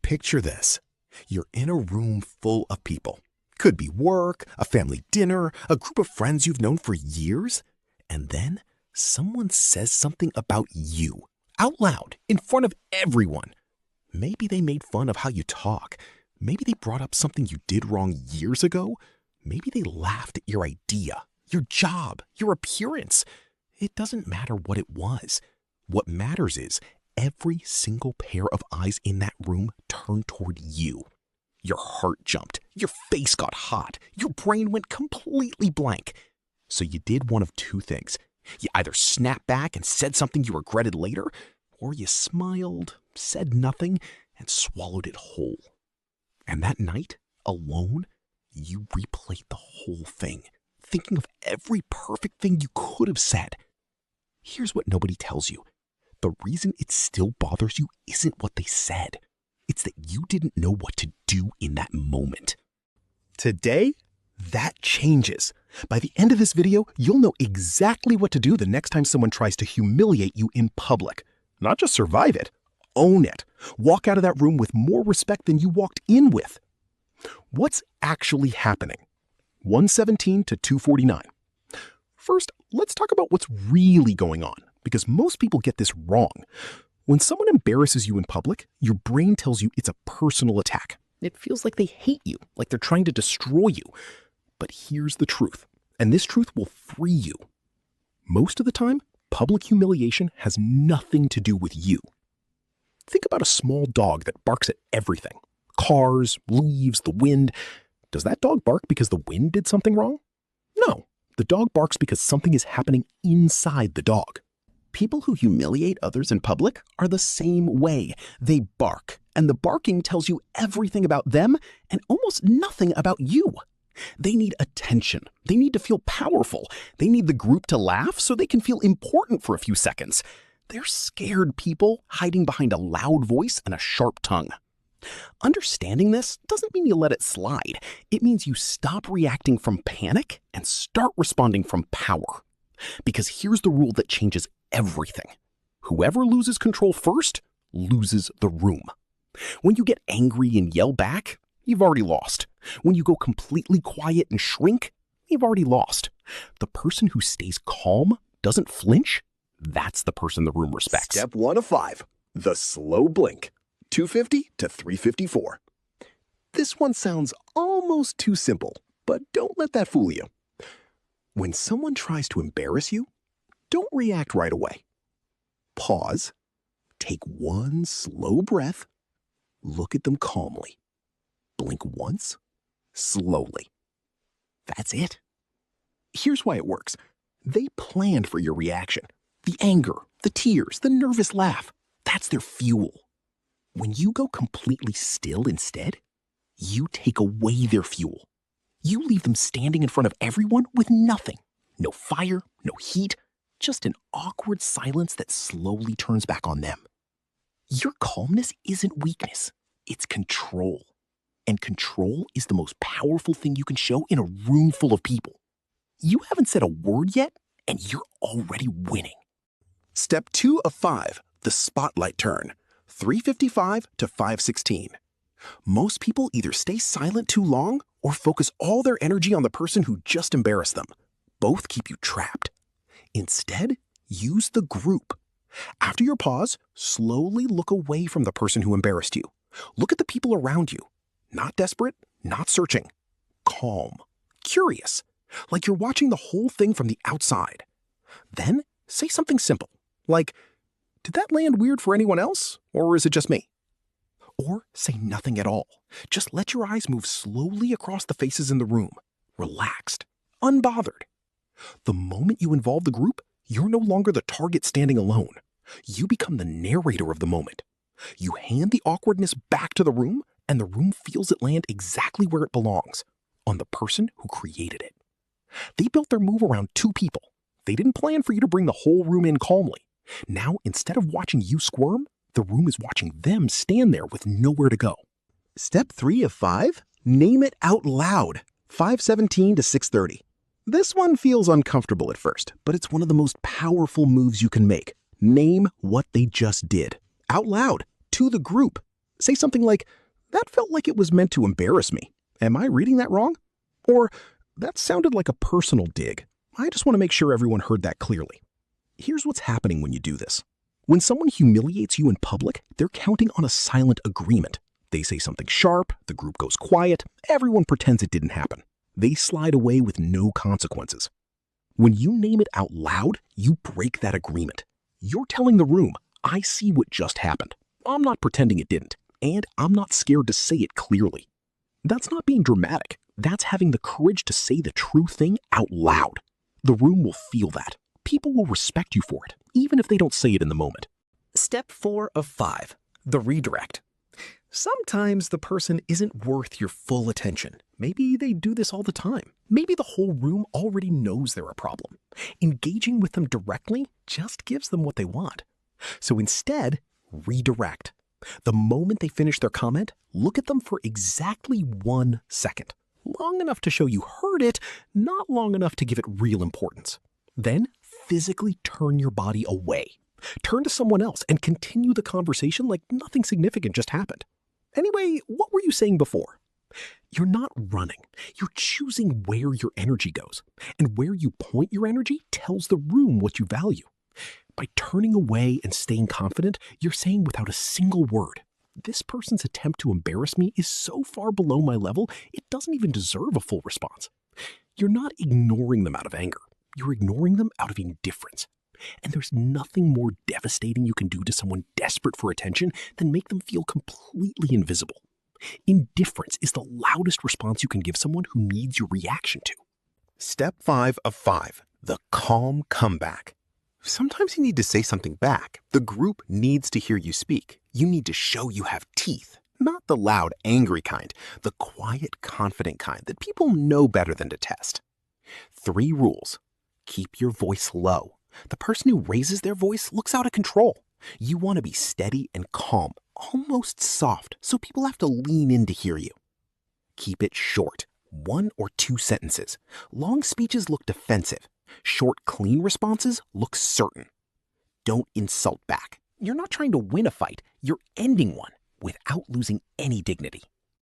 Picture this. You're in a room full of people. Could be work, a family dinner, a group of friends you've known for years. And then someone says something about you, out loud, in front of everyone. Maybe they made fun of how you talk. Maybe they brought up something you did wrong years ago. Maybe they laughed at your idea, your job, your appearance. It doesn't matter what it was. What matters is every single pair of eyes in that room turned toward you. Your heart jumped, your face got hot, your brain went completely blank. So you did one of two things. You either snapped back and said something you regretted later, or you smiled, said nothing, and swallowed it whole. And that night, alone, you replayed the whole thing, thinking of every perfect thing you could have said. Here's what nobody tells you. The reason it still bothers you isn't what they said. It's that you didn't know what to do in that moment. Today, that changes. By the end of this video, you'll know exactly what to do the next time someone tries to humiliate you in public. Not just survive it, own it. Walk out of that room with more respect than you walked in with. What's actually happening? 117 to 249. First, let's talk about what's really going on, because most people get this wrong. When someone embarrasses you in public, your brain tells you it's a personal attack. It feels like they hate you, like they're trying to destroy you. But here's the truth, and this truth will free you. Most of the time, public humiliation has nothing to do with you. Think about a small dog that barks at everything. Cars, leaves, the wind. Does that dog bark because the wind did something wrong? No, the dog barks because something is happening inside the dog. People who humiliate others in public are the same way. They bark, and the barking tells you everything about them and almost nothing about you. They need attention. They need to feel powerful. They need the group to laugh so they can feel important for a few seconds. They're scared people hiding behind a loud voice and a sharp tongue. Understanding this doesn't mean you let it slide. It means you stop reacting from panic and start responding from power. Because here's the rule that changes everything. Whoever loses control first loses the room. When you get angry and yell back, you've already lost. When you go completely quiet and shrink, you've already lost. The person who stays calm, doesn't flinch, that's the person the room respects. Step 1 of 5, the slow blink, 250 to 354. This one sounds almost too simple, but don't let that fool you. When someone tries to embarrass you, don't react right away. Pause, take one slow breath, look at them calmly. Blink once, slowly. That's it. Here's why it works. They planned for your reaction. The anger, the tears, the nervous laugh. That's their fuel. When you go completely still instead, you take away their fuel. You leave them standing in front of everyone with nothing. No fire, no heat, just an awkward silence that slowly turns back on them. Your calmness isn't weakness, it's control. And control is the most powerful thing you can show in a room full of people. You haven't said a word yet, and you're already winning. Step 2 of 5, the spotlight turn, 355 to 516. Most people either stay silent too long or focus all their energy on the person who just embarrassed them. Both keep you trapped. Instead, use the group. After your pause, slowly look away from the person who embarrassed you. Look at the people around you. Not desperate, not searching. Calm, curious, like you're watching the whole thing from the outside. Then say something simple, like, did that land weird for anyone else, or is it just me? Or say nothing at all. Just let your eyes move slowly across the faces in the room, relaxed, unbothered. The moment you involve the group, you're no longer the target standing alone. You become the narrator of the moment. You hand the awkwardness back to the room, and the room feels it land exactly where it belongs, on the person who created it. They built their move around 2 people. They didn't plan for you to bring the whole room in calmly. Now, instead of watching you squirm, the room is watching them stand there with nowhere to go. Step 3 of 5, name it out loud, 517 to 630. This one feels uncomfortable at first, but it's one of the most powerful moves you can make. Name what they just did, out loud, to the group. Say something like, "That felt like it was meant to embarrass me. Am I reading that wrong?" Or, "That sounded like a personal dig. I just want to make sure everyone heard that clearly." Here's what's happening when you do this. When someone humiliates you in public, they're counting on a silent agreement. They say something sharp, the group goes quiet, everyone pretends it didn't happen. They slide away with no consequences. When you name it out loud, you break that agreement. You're telling the room, "I see what just happened. I'm not pretending it didn't, and I'm not scared to say it clearly." That's not being dramatic. That's having the courage to say the true thing out loud. The room will feel that. People will respect you for it, even if they don't say it in the moment. Step 4 of 5, the redirect. Sometimes the person isn't worth your full attention. Maybe they do this all the time. Maybe the whole room already knows they're a problem. Engaging with them directly just gives them what they want. So instead, redirect. The moment they finish their comment, look at them for exactly 1 second. Long enough to show you heard it, not long enough to give it real importance. Then physically turn your body away. Turn to someone else and continue the conversation like nothing significant just happened. Anyway, what were you saying before? You're not running. You're choosing where your energy goes. And where you point your energy tells the room what you value. By turning away and staying confident, you're saying without a single word, "This person's attempt to embarrass me is so far below my level, it doesn't even deserve a full response." You're not ignoring them out of anger. You're ignoring them out of indifference. And there's nothing more devastating you can do to someone desperate for attention than make them feel completely invisible. Indifference is the loudest response you can give someone who needs your reaction to. Step 5 of 5, the calm comeback. Sometimes you need to say something back. The group needs to hear you speak. You need to show you have teeth. Not the loud, angry kind, the quiet, confident kind that people know better than to test. 3 rules. Keep your voice low. The person who raises their voice looks out of control. You want to be steady and calm, almost soft, so people have to lean in to hear you. Keep it short, 1 or 2 sentences. Long speeches look defensive. Short, clean responses look certain. Don't insult back. You're not trying to win a fight, you're ending one without losing any dignity.